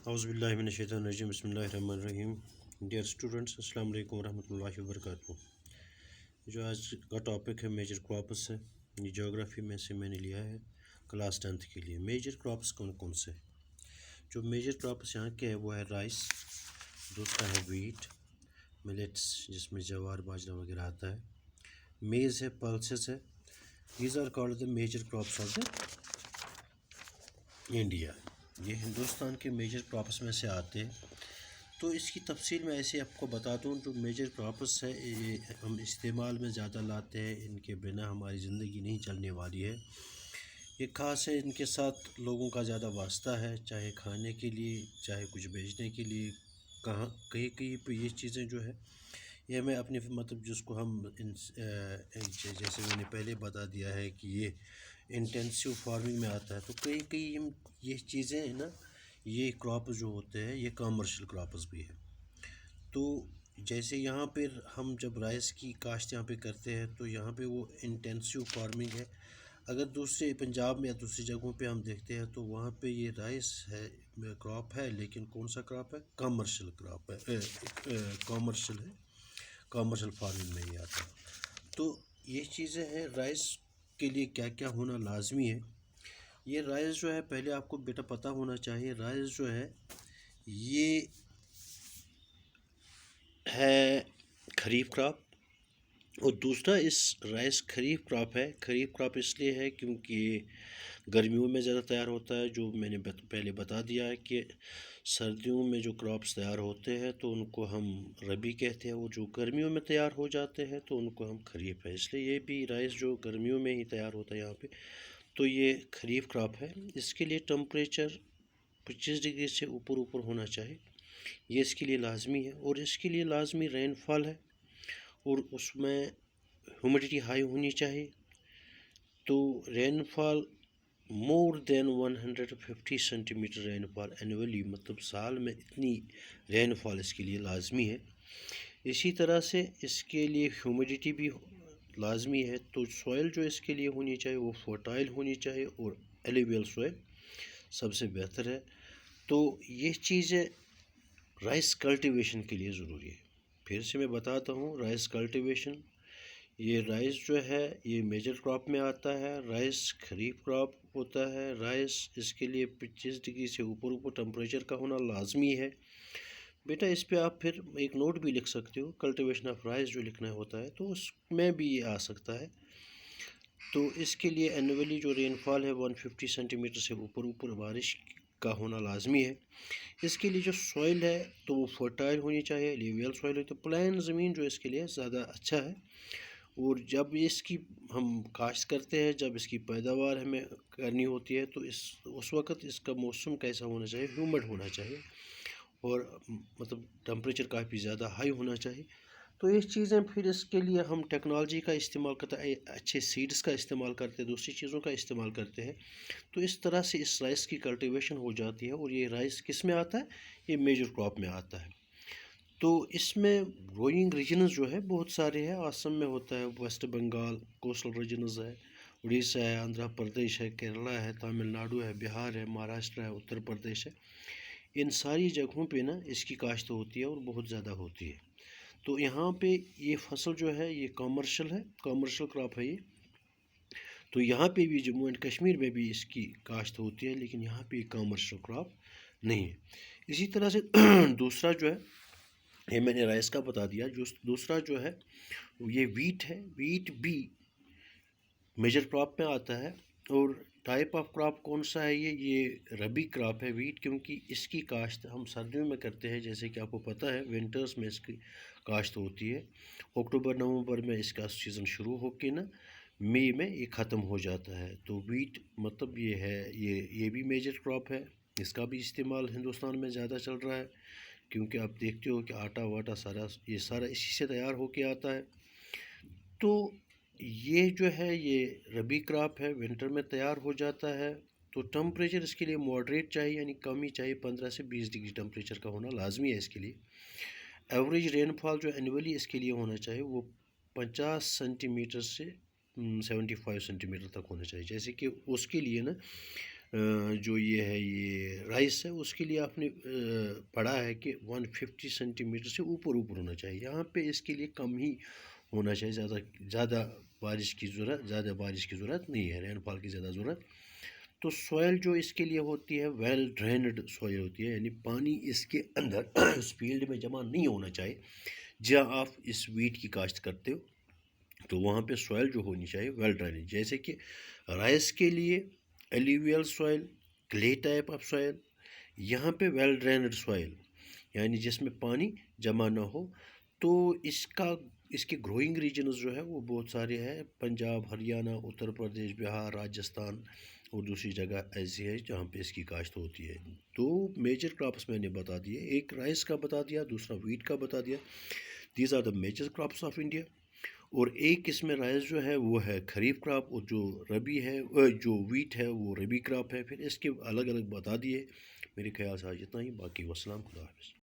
औज़ुबिल्लाहिमिनश्शैतानिर्रजीम बिस्मिल्लाहिर्रहमानिर्रहीम। Dear students, अस्सलाम वालेकुम रहमतुल्लाहि व बरकातुहू। जो आज का टॉपिक है मेजर क्रॉप्स है। ये ज्योग्राफी में से मैंने लिया है क्लास 10th के लिए। मेजर क्रॉप्स कौन कौन से हैं? जो मेजर क्रॉप्स यहाँ के है वो है राइस, दूसरा है वीट, मिलेट्स जिसमें जवार बाजरा वगैरह आता है, मेज़ है, पल्सेस है। These are called the major crops of the India. ये हिंदुस्तान के मेजर क्रॉप्स में से आते हैं। तो इसकी तफसील मैं ऐसे आपको बता दूँ। जो मेजर क्रॉप्स है ये हम इस्तेमाल में ज़्यादा लाते हैं, इनके बिना हमारी ज़िंदगी नहीं चलने वाली है। ये ख़ास है, इनके साथ लोगों का ज़्यादा वास्ता है, चाहे खाने के लिए चाहे कुछ बेचने के लिए। कहाँ कहीं कहीं पे ये चीज़ें जो है ये हमें अपने मतलब जिसको हम जैसे मैंने पहले बता दिया है कि ये इंटेंसिव फार्मिंग में आता है। तो कहीं कहीं हम ये चीज़ें हैं ना, ये क्रॉप जो होते हैं ये कमर्शियल क्रॉप्स भी है। तो जैसे यहाँ पर हम जब राइस की काश्त यहाँ पे करते हैं तो यहाँ पे वो इंटेंसिव फार्मिंग है। अगर दूसरे पंजाब में या दूसरी जगहों पे हम देखते हैं तो वहाँ पे ये राइस है, क्रॉप है, लेकिन कौन सा क्रॉप है? कमर्शियल क्रॉप है, कमर्शियल है, कमर्शियल फार्मिंग में ही आता है। तो ये चीज़ें हैं। राइस के लिए क्या क्या होना लाजमी है? ये राइस जो है पहले आपको बेटा पता होना चाहिए। राइस जो है ये है खरीफ क्रॉप, और दूसरा इस राइस खरीफ क्रॉप है। खरीफ क्रॉप इसलिए है क्योंकि गर्मियों में ज़्यादा तैयार होता है। जो मैंने पहले बता दिया है कि सर्दियों में जो क्रॉप्स तैयार होते हैं तो उनको हम रबी कहते हैं, वो जो गर्मियों में तैयार हो जाते हैं तो उनको हम खरीफ है। इसलिए ये भी राइस जो गर्मियों में ही तैयार होता है यहाँ पे, तो ये खरीफ क्रॉप है। इसके लिए टम्परेचर 25 डिग्री से ऊपर ऊपर होना चाहिए, ये इसके लिए लाजमी है। और इसके लिए लाजमी रेनफॉल है, और उसमें ह्यूमिडिटी हाई होनी चाहिए। तो rainfall more than 150 centimetre rainfall annually, मतलब साल में इतनी रेनफॉल इसके लिए लाजमी है। इसी तरह से इसके लिए ह्यूमिडिटी भी लाजमी है। तो सॉइल जो इसके लिए होनी चाहिए वो फर्टाइल होनी चाहिए, और एलुवियल सॉइल सबसे बेहतर है। तो ये चीज़ें राइस कल्टीवेशन के लिए ज़रूरी है। फिर से मैं बताता हूँ, राइस कल्टीवेशन, ये राइस जो है ये मेजर क्रॉप में आता है। राइस खरीफ क्रॉप होता है। राइस इसके लिए 25 डिग्री से ऊपर टेम्परेचर का होना लाजमी है। बेटा इस पे आप फिर एक नोट भी लिख सकते हो, कल्टीवेशन ऑफ राइस जो लिखना होता है तो उसमें भी ये आ सकता है। तो इसके लिए एनुअली जो रेनफॉल है 150 सेंटीमीटर से ऊपर बारिश का होना लाजमी है। इसके लिए जो सॉइल है तो वो फर्टाइल होनी चाहिए, एलुवियल सॉइल है, तो प्लेन ज़मीन जो इसके लिए ज़्यादा अच्छा है। और जब इसकी हम काश्त करते हैं, जब इसकी पैदावार हमें करनी होती है तो उस वक़्त इसका मौसम कैसा होना चाहिए? ह्यूमिड होना चाहिए, और मतलब टेम्परेचर काफ़ी ज़्यादा हाई होना चाहिए। तो ये चीज़ें फिर इसके लिए हम टेक्नोलॉजी का इस्तेमाल करते हैं, अच्छे सीड्स का इस्तेमाल करते हैं, दूसरी चीज़ों का इस्तेमाल करते हैं। तो इस तरह से इस राइस की कल्टीवेशन हो जाती है। और ये राइस किस में आता है? ये मेजर क्रॉप में आता है। तो इसमें ग्रोइंग रीजन्स जो है बहुत सारे हैं। आसम में होता है, वेस्ट बंगाल कोस्टल रीजन्स है, उड़ीसा है, आंध्र प्रदेश है, केरला है, तमिलनाडु है, बिहार है, महाराष्ट्र है, उत्तर प्रदेश है। इन सारी जगहों पे ना इसकी काश्त होती है और बहुत ज़्यादा होती है। तो यहाँ पे ये फसल जो है ये कमर्शियल है, कमर्शियल क्रॉप है ये। तो यहाँ पे भी जम्मू एंड कश्मीर में भी इसकी काश्त होती है, लेकिन यहाँ पे कमर्शियल क्रॉप नहीं है। इसी तरह से दूसरा जो है, ये मैंने राइस का बता दिया। जो दूसरा जो है ये वीट है। वीट भी मेजर क्रॉप में आता है। और टाइप ऑफ क्रॉप कौन सा है? ये रबी क्रॉप है वीट, क्योंकि इसकी काश्त हम सर्दियों में करते हैं। जैसे कि आपको पता है विंटर्स में इसकी काश्त होती है। अक्टूबर नवंबर में इसका सीज़न शुरू होकर ना मई में ये ख़त्म हो जाता है। तो वीट मतलब ये है, ये भी मेजर क्रॉप है। इसका भी इस्तेमाल हिंदुस्तान में ज़्यादा चल रहा है, क्योंकि आप देखते हो कि आटा वाटा सारा ये सारा इसी से तैयार होके आता है। तो ये जो है ये रबी क्रॉप है, विंटर में तैयार हो जाता है। तो टेम्परेचर इसके लिए मॉडरेट चाहिए, यानी कम ही चाहिए, 15 से 20 डिग्री टेम्परेचर का होना लाजमी है इसके लिए। एवरेज रेनफॉल जो एनुअली इसके लिए होना चाहिए वो 50 सेंटीमीटर से 75 सेंटीमीटर तक होना चाहिए। जैसे कि उसके लिए ना जो ये है ये राइस है उसके लिए आपने पढ़ा है कि 150 सेंटीमीटर से ऊपर ऊपर होना चाहिए। यहाँ पे इसके लिए कम ही होना चाहिए, ज़्यादा बारिश की ज़रूरत नहीं है, रेनफॉल की ज़्यादा ज़रूरत। तो सॉयल जो इसके लिए होती है वेल ड्रेनड सॉयल होती है, यानी पानी इसके अंदर इस फील्ड में जमा नहीं होना चाहिए जहाँ आप इस वीट की काश्त करते हो। तो वहाँ पे सॉयल जो होनी चाहिए वेल ड्रेनेज, जैसे कि राइस के लिए alluvial soil, clay type of soil, यहाँ पे वेल ड्रेनड सॉयल यानी जिसमें पानी जमा ना हो। तो इसके ग्रोइंग रीजन्स जो है वो बहुत सारे हैं, पंजाब, हरियाणा, उत्तर प्रदेश, बिहार, राजस्थान और दूसरी जगह ऐसी है जहाँ पे इसकी काश्त होती है। तो मेजर क्रॉप्स मैंने बता दिए, एक राइस का बता दिया, दूसरा वीट का बता दिया। These are the major crops of India. और एक इसमें राइस जो है वो है खरीफ क्रॉप, और जो रबी है जो वीट है वो रबी क्रॉप है। फिर इसके अलग अलग बता दिए। मेरे ख्याल से आज इतना ही, बाकी वस्सलाम, खुदा हाफिज़।